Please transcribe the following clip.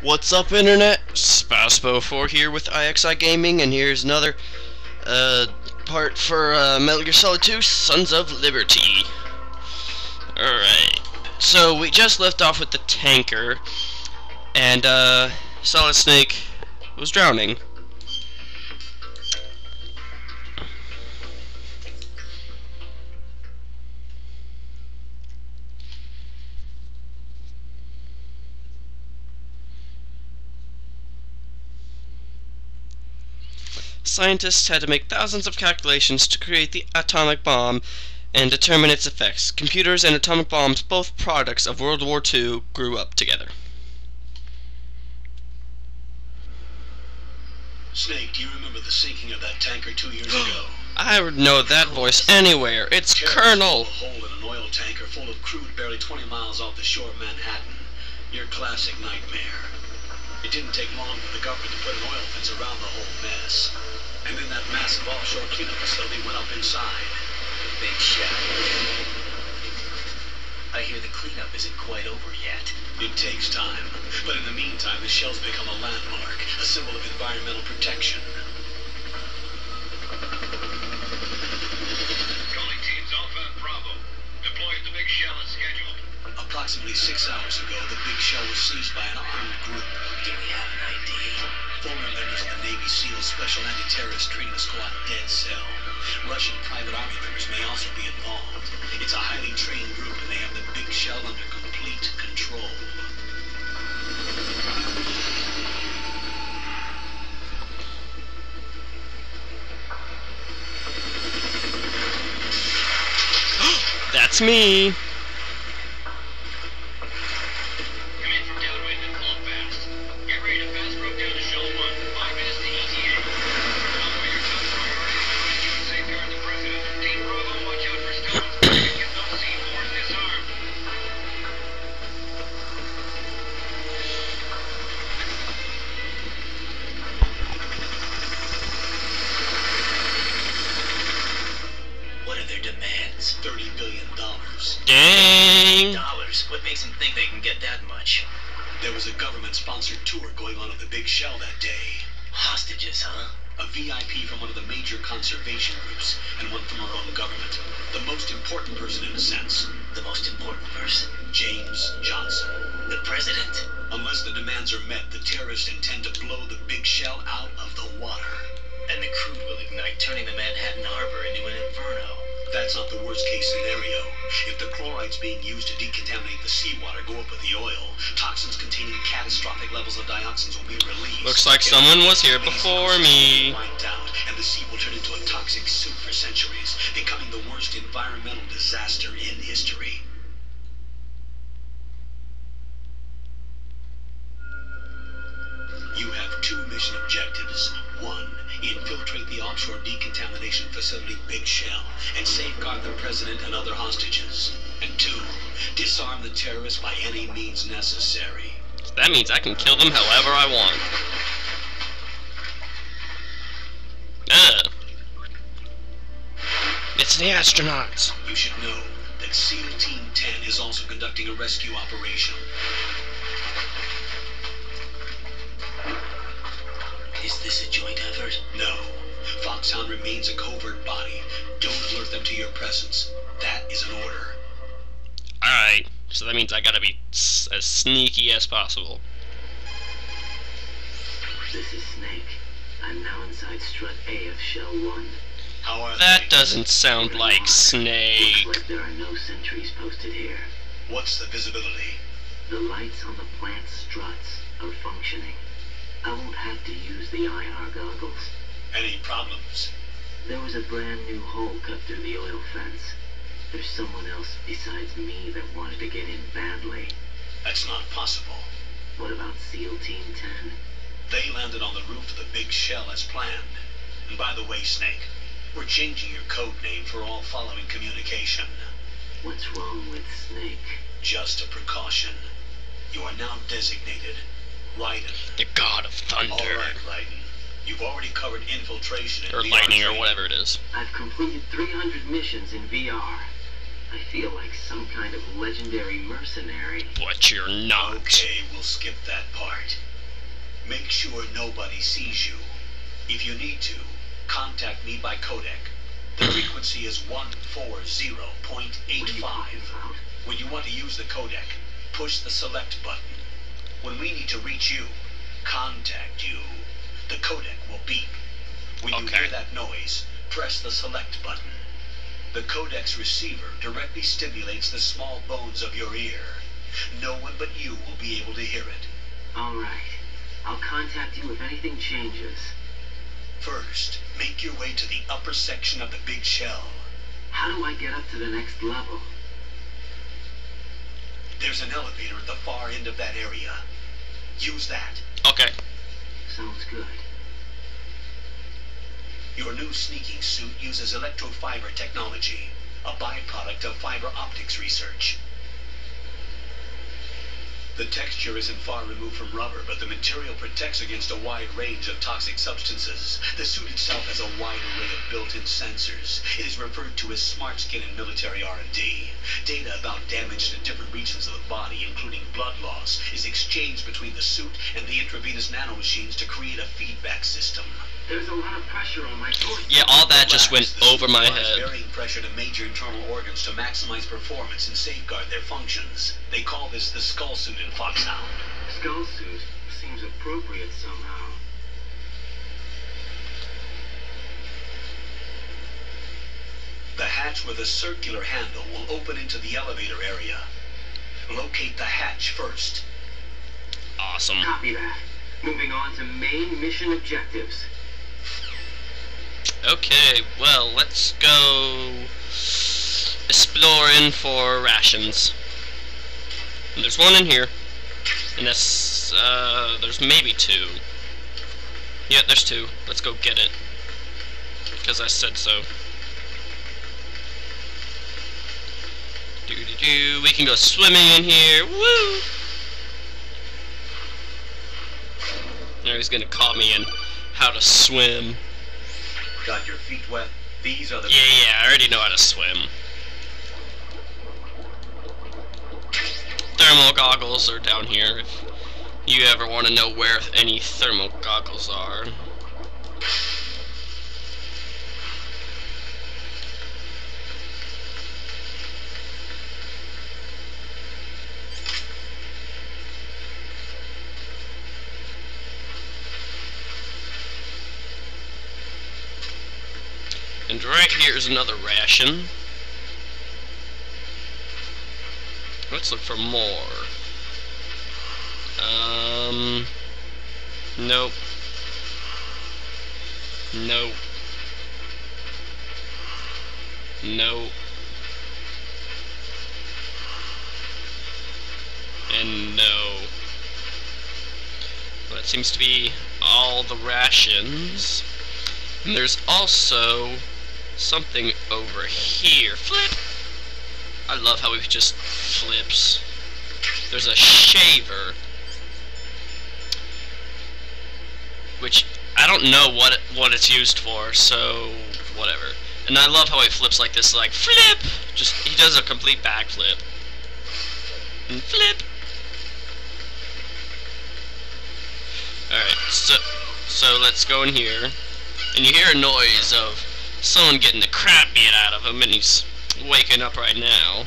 What's up, Internet? Spaspo4 here with IXI Gaming, and here's another part for Metal Gear Solid 2 Sons of Liberty. Alright, so we just left off with the tanker, and Solid Snake was drowning. Scientists had to make thousands of calculations to create the atomic bomb and determine its effects. Computers and atomic bombs, both products of World War II, grew up together. Snake, do you remember the sinking of that tanker 2 years ago? I would know that voice anywhere. It's Colonel. A hole in an oil tanker full of crude barely 20 miles off the shore of Manhattan. Your classic nightmare. It didn't take long for the government to put an oil fence around the whole mess. And then that massive offshore cleanup facility went up inside. The big shack. I hear the cleanup isn't quite over yet. It takes time. But in the meantime, the shell's become a landmark, a symbol of environmental protection. Calling teams Alpha and Bravo. Deploy at the big shell as scheduled. Approximately 6 hours ago, the big shell was seized by an armed group. Do we have an ID? Former members of the Navy SEAL Special Anti-Terrorist Training Squad Dead Cell. Russian private army members may also be involved. It's a highly trained group, and they have the big shell under complete control. That's me. Come in from downwind and call fast. Get ready to fast rope down to Shell 1. 5 minutes to ETA. Bravo, your top priority is to rescue and safeguard the president. Team Bravo, watch out for stones. Get those C4s disarmed. What are their demands? $30 billion. Dang. Dollars. What makes them think they can get that much? There was a government-sponsored tour going on at the big shell that day. Hostages, huh? A VIP from one of the major conservation groups, and one from our own government. The most important person in a sense. The most important person. James Johnson. The president. Unless the demands are met, the terrorists intend to blow the big shell out of the water. And the crude will ignite, turning the Manhattan Harbor into an inferno. That's not the worst-case scenario. If the chlorides being used to decontaminate the seawater go up with the oil, toxins containing catastrophic levels of dioxins will be released. Looks like someone was here before me. Wiped out, and the sea will turn into a toxic soup for centuries, becoming the worst environmental disaster in history. You have 2 mission objectives. 1, infiltrate the offshore decontamination facility Big Shell and safeguard the president and other hostages. And 2, disarm the terrorists by any means necessary. That means I can kill them however I want. It's the astronauts. You should know that SEAL Team 10 is also conducting a rescue operation. Is this a joint effort? No. Foxhound remains a covert body. Don't alert them to your presence. That is an order. Alright, so that means I gotta be as sneaky as possible. This is Snake. I'm now inside strut A of Shell 1. How are That they? doesn't sound like Snake. Looks like there are no sentries posted here. What's the visibility? The lights on the plant struts are functioning. I won't have to use the IR goggles. Any problems? There was a brand new hole cut through the oil fence. There's someone else besides me that wanted to get in badly. That's not possible. What about SEAL Team 10? They landed on the roof of the big shell as planned. And by the way, Snake, we're changing your code name for all following communication. What's wrong with Snake? Just a precaution. You are now designated Raiden. The God of Thunder. Alright, Raiden. You've already covered infiltration and Or VR lightning, or training. whatever it is. I've completed 300 missions in VR. I feel like some kind of legendary mercenary. But you're not. Okay, we'll skip that part. Make sure nobody sees you. If you need to, contact me by codec. The frequency is 140.85. When you want to use the codec, push the select button. When we need to reach you, contact you, the codec will beep. When you hear that noise, press the select button. The codec's receiver directly stimulates the small bones of your ear. No one but you will be able to hear it. All right. I'll contact you if anything changes. First, make your way to the upper section of the big shell. How do I get up to the next level? There's an elevator at the far end of that area. Use that. Okay. Sounds good. Your new sneaking suit uses electrofiber technology, a byproduct of fiber optics research. The texture isn't far removed from rubber, but the material protects against a wide range of toxic substances. The suit itself has a wide array of built-in sensors. It is referred to as smart skin in military R&D. Data about damage to different regions of the body, including blood loss, is exchanged between the suit and the intravenous nanomachines to create a feedback system. There's a lot of pressure on my torso. Yeah, all that just went The suit over my applies head. varying pressure to major internal organs to maximize performance and safeguard their functions. They call this the skull suit in Foxhound. Skull suit seems appropriate somehow. The hatch with a circular handle will open into the elevator area. Locate the hatch first. Awesome. Copy that. Moving on to main mission objectives. Okay, well, let's go exploring for rations. And there's one in here. And that's, there's maybe two. Yeah, there's two. Let's go get it. Because I said so. Doo-doo-doo. We can go swimming in here. Woo! Now he's gonna call me in how to swim. Got your feet wet? These are the... Yeah, I already know how to swim. Thermal goggles are down here if you ever want to know where any thermal goggles are. And right here is another ration. Let's look for more. Nope. Nope. Nope. And no. Well, that seems to be all the rations. And there's also something over here. Flip! I love how he just flips. There's a shaver, which I don't know what it's used for, so whatever. And I love how he flips like this, like flip. Just he does a complete backflip and flip. All right, so let's go in here, and you hear a noise of someone getting the crap beat out of him, and he's waking up right now.